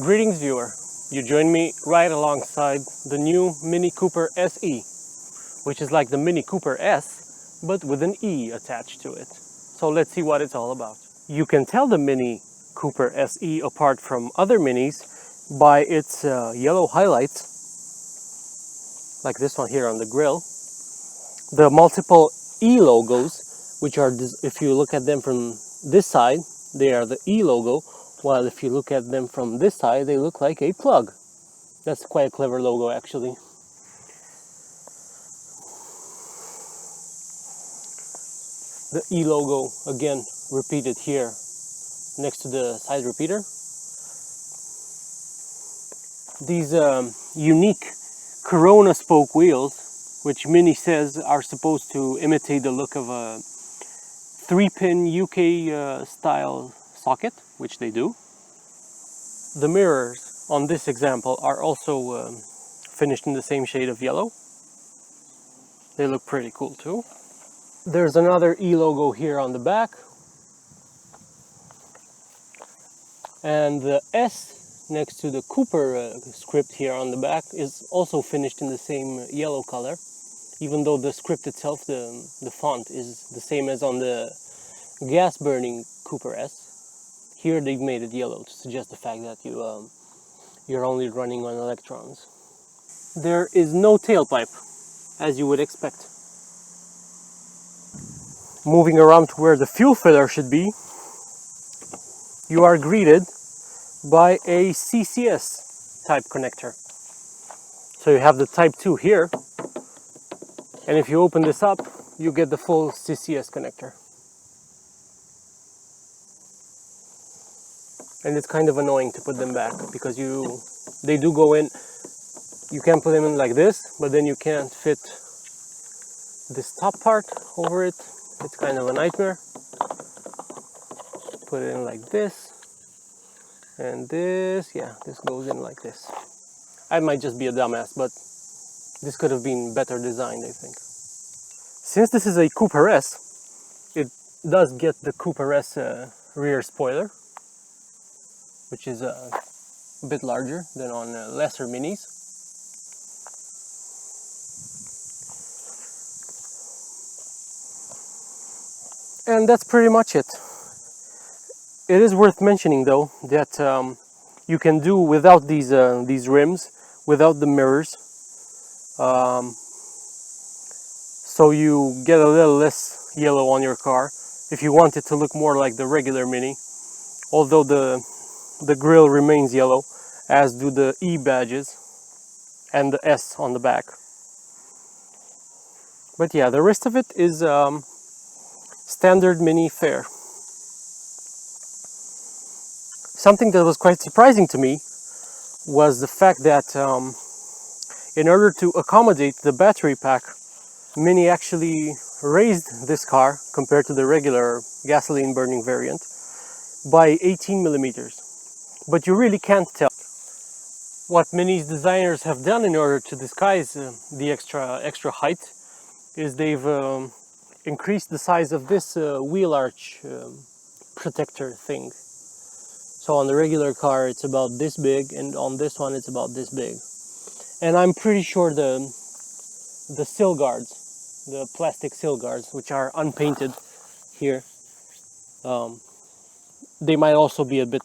Greetings viewer, you join me right alongside the new Mini Cooper SE, which is like the Mini Cooper S, but with an E attached to it. So let's see what it's all about. You can tell the Mini Cooper SE apart from other Minis by its yellow highlights, like this one here on the grille. The multiple E logos, which are, if you look at them from this side, they are the E logo, while if you look at them from this side, they look like a plug. That's quite a clever logo, actually. The E logo, again, repeated here next to the side repeater. These unique Corona spoke wheels, which Mini says are supposed to imitate the look of a 3-pin UK style socket, which they do. The mirrors on this example are also finished in the same shade of yellow. They look pretty cool too. There's another E logo here on the back. And the S next to the Cooper script here on the back is also finished in the same yellow color, even though the script itself, the font, is the same as on the gas burning Cooper S. Here they've made it yellow to suggest the fact that you're only running on electrons. There is no tailpipe, as you would expect. Moving around to where the fuel filler should be, you are greeted by a CCS type connector. So you have the type 2 here, and if you open this up, you get the full CCS connector. And it's kind of annoying to put them back because they do go in. You can put them in like this, but then you can't fit this top part over it. It's kind of a nightmare. Put it in like this, and this goes in like this. I might just be a dumbass, but this could have been better designed, I think. Since this is a Cooper S, it does get the Cooper S rear spoiler, which is a bit larger than on lesser Minis. And that's pretty much it. It is worth mentioning though that you can do without these rims, without the mirrors, so you get a little less yellow on your car if you want it to look more like the regular Mini, although the grille remains yellow, as do the E badges and the S on the back. But yeah, the rest of it is standard Mini fare. Something that was quite surprising to me was the fact that in order to accommodate the battery pack, Mini actually raised this car compared to the regular gasoline burning variant by 18 millimeters. But you really can't tell. What Mini's designers have done in order to disguise the extra height is they've increased the size of this wheel arch protector thing. So on the regular car it's about this big, and on this one it's about this big. And I'm pretty sure the sill guards, the plastic sill guards, which are unpainted here, they might also be a bit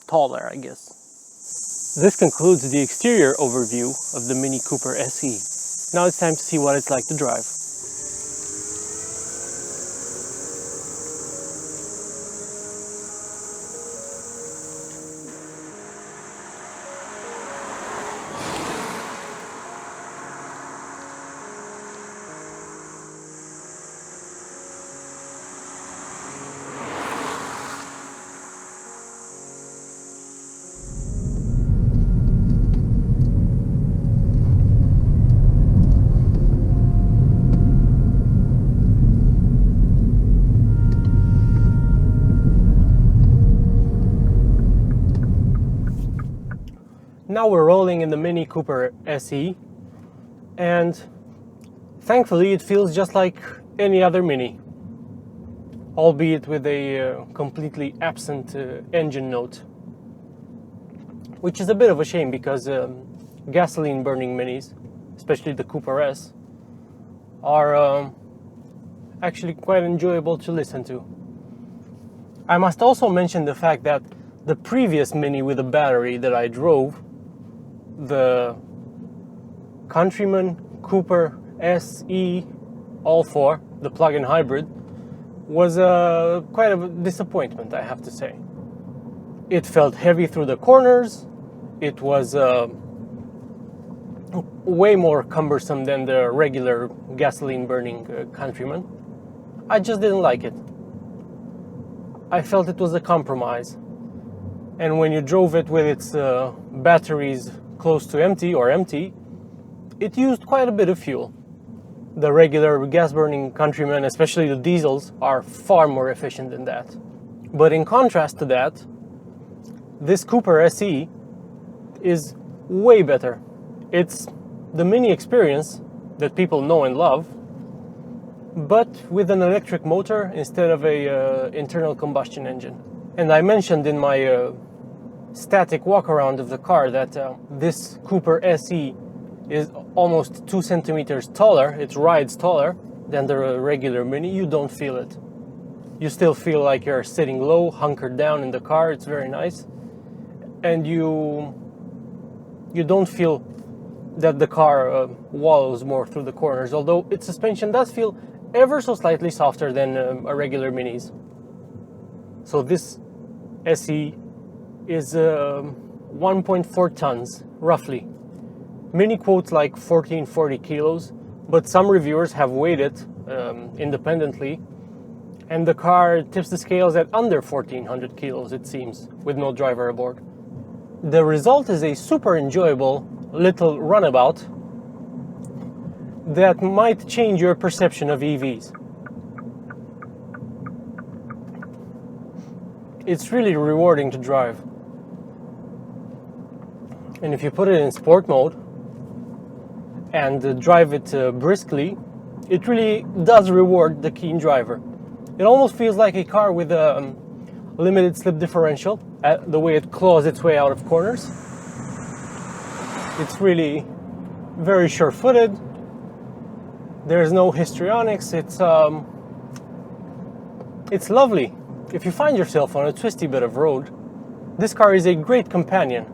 taller, I guess. This concludes the exterior overview of the Mini Cooper SE. Now it's time to see what it's like to drive. Now we're rolling in the Mini Cooper SE, and thankfully it feels just like any other Mini. albeit with a completely absent engine note, which is a bit of a shame because gasoline burning Minis, especially the Cooper S, are actually quite enjoyable to listen to. I must also mention the fact that the previous Mini with a battery that I drove, the Countryman Cooper SE, all four, the plug-in hybrid, was quite a disappointment, I have to say. It felt heavy through the corners. It was way more cumbersome than the regular gasoline burning Countryman. I just didn't like it. I felt it was a compromise. And when you drove it with its batteries close to empty or empty, it used quite a bit of fuel. The regular gas-burning Countrymen, especially the diesels, are far more efficient than that. But in contrast to that, this Cooper SE is way better. It's the Mini experience that people know and love, but with an electric motor instead of a internal combustion engine. And I mentioned in my static walk-around of the car that this Cooper SE is almost 2 centimeters taller. It rides taller than the regular Mini. You don't feel it. You still feel like you're sitting low, hunkered down in the car. It's very nice. And you don't feel that the car wallows more through the corners, although its suspension does feel ever so slightly softer than a regular Mini's. So this SE is 1.4 tons, roughly. Mini quotes like 1440 kilos, but some reviewers have weighed it independently, and the car tips the scales at under 1400 kilos, it seems, with no driver aboard. The result is a super enjoyable little runabout that might change your perception of EVs. It's really rewarding to drive. And if you put it in sport mode and drive it briskly, it really does reward the keen driver. It almost feels like a car with a limited slip differential, the way it claws its way out of corners. It's really very sure-footed. There's no histrionics. It's lovely. If you find yourself on a twisty bit of road, this car is a great companion.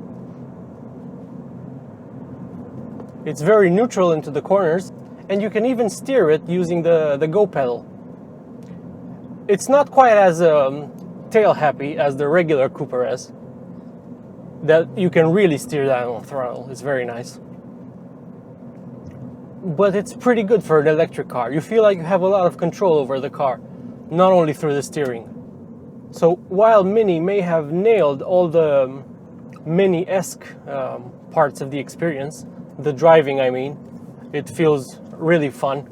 It's very neutral into the corners, and you can even steer it using the Go pedal. It's not quite as tail happy as the regular Cooper S, that you can really steer down on throttle. It's very nice. But it's pretty good for an electric car. You feel like you have a lot of control over the car, not only through the steering. So while Mini may have nailed all the Mini-esque parts of the experience, the driving I mean, it feels really fun.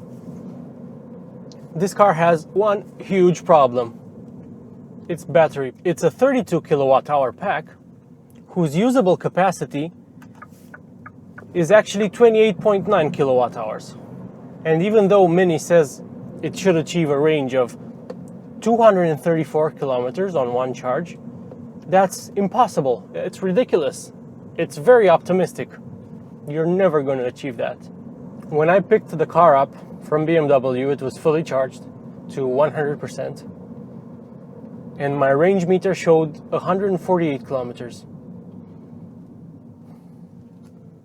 This car has one huge problem. Its battery. It's a 32 kilowatt hour pack whose usable capacity is actually 28.9 kilowatt hours. And even though Mini says it should achieve a range of 234 kilometers on one charge, that's impossible. It's ridiculous. It's very optimistic. You're never going to achieve that. When I picked the car up from BMW, it was fully charged to 100%. And my range meter showed 148 kilometers.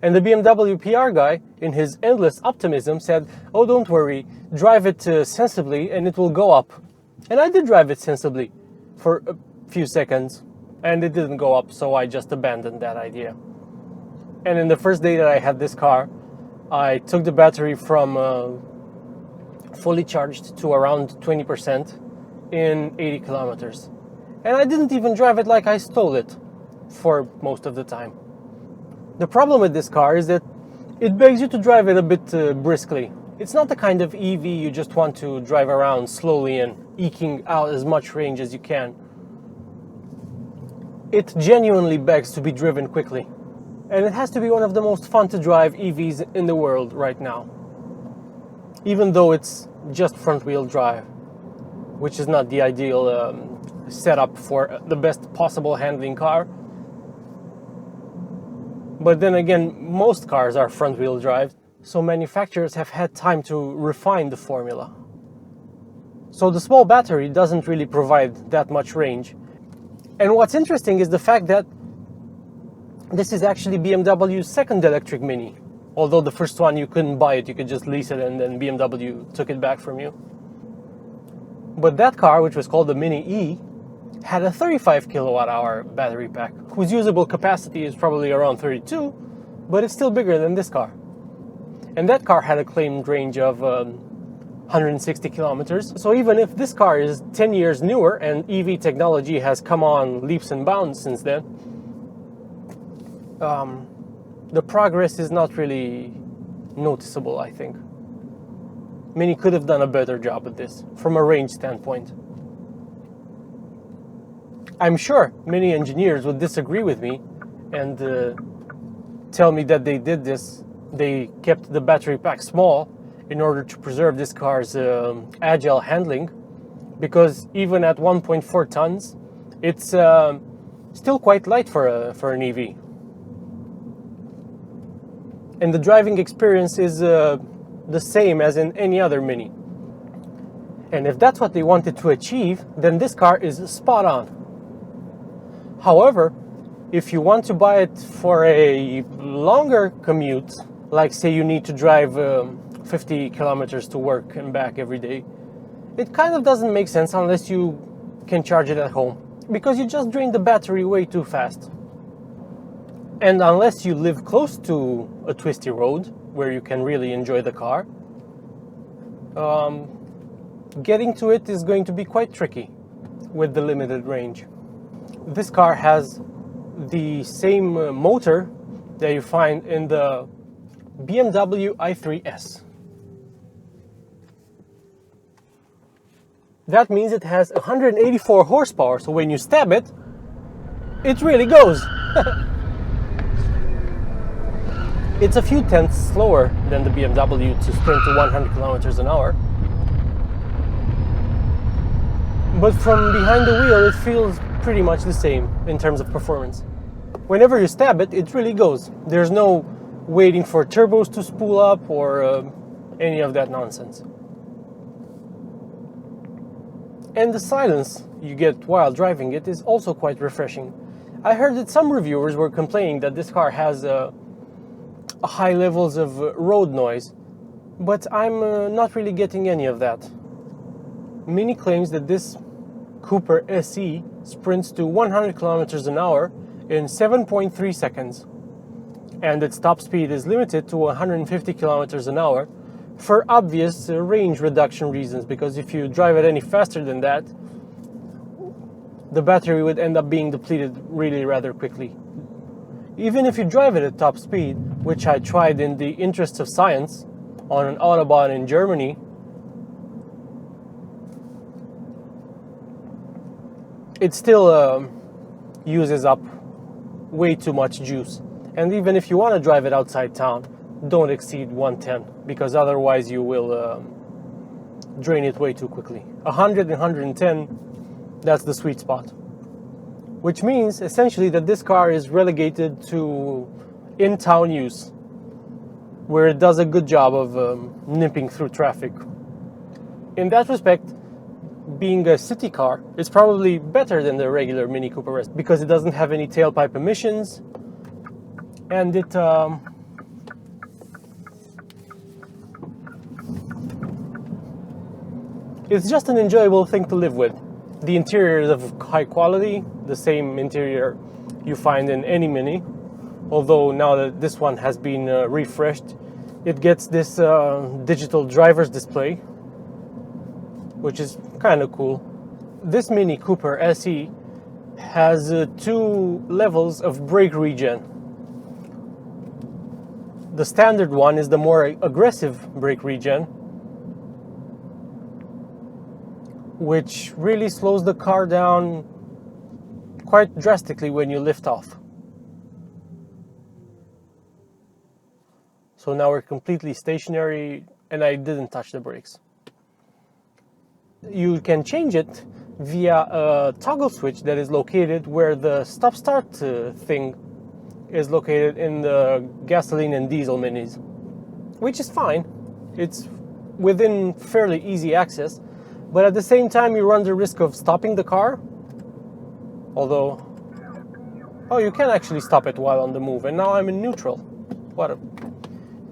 And the BMW PR guy, in his endless optimism, said, "Oh, don't worry, drive it sensibly and it will go up." And I did drive it sensibly for a few seconds, and it didn't go up, so I just abandoned that idea. And in the first day that I had this car, I took the battery from fully charged to around 20% in 80 kilometers. And I didn't even drive it like I stole it for most of the time. The problem with this car is that it begs you to drive it a bit briskly. It's not the kind of EV you just want to drive around slowly and eking out as much range as you can. It genuinely begs to be driven quickly. And it has to be one of the most fun to drive EVs in the world right now. Even though it's just front-wheel drive, which is not the ideal setup for the best possible handling car. But then again, most cars are front-wheel drive, so manufacturers have had time to refine the formula. So the small battery doesn't really provide that much range. And what's interesting is the fact that this is actually BMW's second electric Mini. Although the first one you couldn't buy it, you could just lease it and then BMW took it back from you. But that car, which was called the Mini E, had a 35 kilowatt hour battery pack, whose usable capacity is probably around 32, but it's still bigger than this car. And that car had a claimed range of 160 kilometers. So even if this car is 10 years newer and EV technology has come on leaps and bounds since then, the progress is not really noticeable, I think. Mini could have done a better job at this, from a range standpoint. I'm sure many engineers would disagree with me and tell me that they did this. They kept the battery pack small in order to preserve this car's agile handling, because even at 1.4 tons, it's still quite light for an EV. And the driving experience is the same as in any other Mini. And if that's what they wanted to achieve, then this car is spot on. However, if you want to buy it for a longer commute, like say you need to drive 50 kilometers to work and back every day, it kind of doesn't make sense unless you can charge it at home, because you just drain the battery way too fast. And unless you live close to a twisty road where you can really enjoy the car, getting to it is going to be quite tricky with the limited range. This car has the same motor that you find in the BMW i3S. That means it has 184 horsepower, so when you stab it, it really goes. It's a few tenths slower than the BMW to sprint to 100 kilometers an hour. But from behind the wheel, it feels pretty much the same in terms of performance. Whenever you stab it, it really goes. There's no waiting for turbos to spool up or any of that nonsense. And the silence you get while driving it is also quite refreshing. I heard that some reviewers were complaining that this car has high levels of road noise, but I'm not really getting any of that. Mini claims that this Cooper SE sprints to 100 kilometers an hour in 7.3 seconds, and its top speed is limited to 150 kilometers an hour for obvious range reduction reasons, because if you drive it any faster than that, the battery would end up being depleted really rather quickly. Even if you drive it at top speed, which I tried in the interests of science on an Autobahn in Germany, it still uses up way too much juice. And even if you want to drive it outside town, don't exceed 110, because otherwise you will drain it way too quickly. 100 and 110, that's the sweet spot. Which means essentially that this car is relegated to in-town use, where it does a good job of nipping through traffic. In that respect, being a city car is probably better than the regular Mini Cooper S, because it doesn't have any tailpipe emissions, and it's just an enjoyable thing to live with. The interior is of high quality, the same interior you find in any Mini, although now that this one has been refreshed, it gets this digital driver's display, which is kind of cool. This Mini Cooper SE has 2 levels of brake regen. The standard one is the more aggressive brake regen, which really slows the car down quite drastically when you lift off. So now we're completely stationary and I didn't touch the brakes. you can change it via a toggle switch that is located where the stop-start thing is located in the gasoline and diesel minis, which is fine. It's within fairly easy access, but at the same time you run the risk of stopping the car. Although, oh, you can actually stop it while on the move, and now I'm in neutral.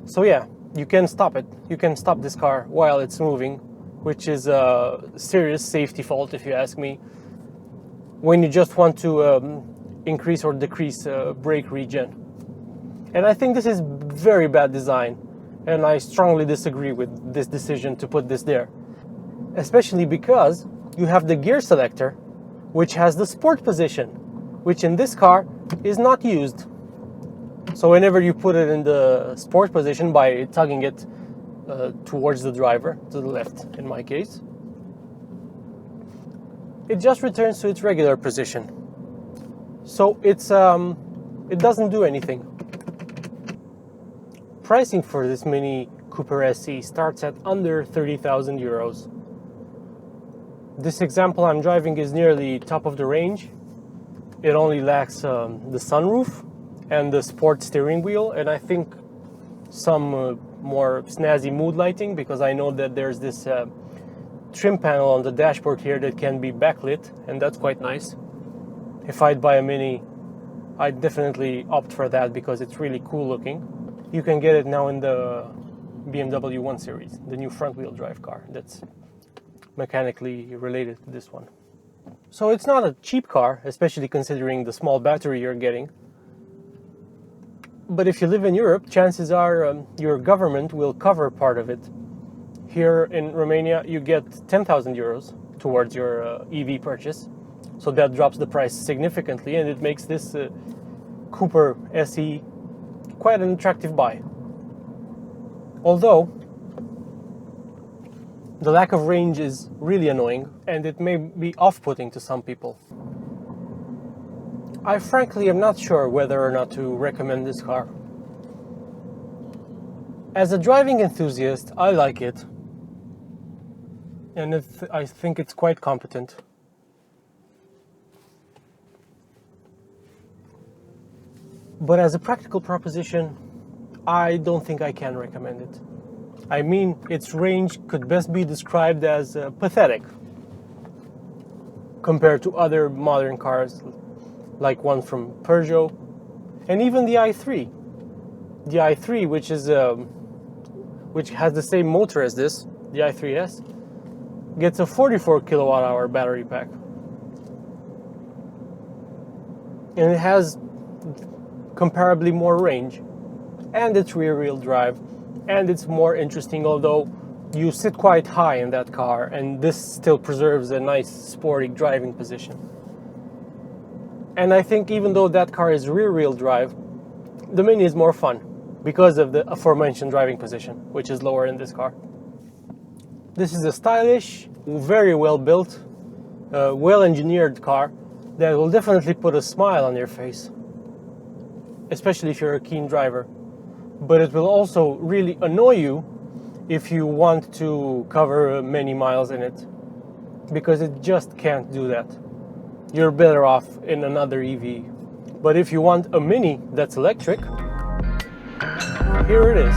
So yeah, you can stop it. You can stop this car while it's moving, which is a serious safety fault if you ask me, when you just want to increase or decrease brake regen. And I think this is very bad design, and I strongly disagree with this decision to put this there. Especially because you have the gear selector, which has the sport position, which in this car is not used. So whenever you put it in the sport position by tugging it towards the driver, to the left in my case, it just returns to its regular position. So it doesn't do anything. Pricing for this Mini Cooper SE starts at under 30,000 euros. This example I'm driving is nearly top of the range. It only lacks the sunroof and the sport steering wheel, and I think some more snazzy mood lighting, because I know that there's this trim panel on the dashboard here that can be backlit, and that's quite nice. If I'd buy a Mini, I'd definitely opt for that because it's really cool looking. You can get it now in the BMW 1 Series, the new front-wheel drive car that's mechanically related to this one. So it's not a cheap car, especially considering the small battery you're getting. But if you live in Europe, chances are your government will cover part of it. Here in Romania, you get 10,000 euros towards your EV purchase. So that drops the price significantly, and it makes this Cooper SE quite an attractive buy. Although the lack of range is really annoying, and it may be off-putting to some people. I frankly am not sure whether or not to recommend this car. As a driving enthusiast, I like it, and I think it's quite competent. But as a practical proposition, I don't think I can recommend it. I mean, its range could best be described as pathetic compared to other modern cars, like one from Peugeot, and even the i3. The i3, which has the same motor as this, the i3S, gets a 44 kilowatt-hour battery pack. And it has comparably more range, and it's rear-wheel drive, and it's more interesting, although you sit quite high in that car, and this still preserves a nice sporty driving position. And I think even though that car is rear-wheel drive, the Mini is more fun because of the aforementioned driving position, which is lower in this car. This is a stylish, very well built, well engineered car that will definitely put a smile on your face, especially if you're a keen driver. But it will also really annoy you if you want to cover many miles in it, because it just can't do that. You're better off in another EV. But if you want a Mini that's electric, here it is.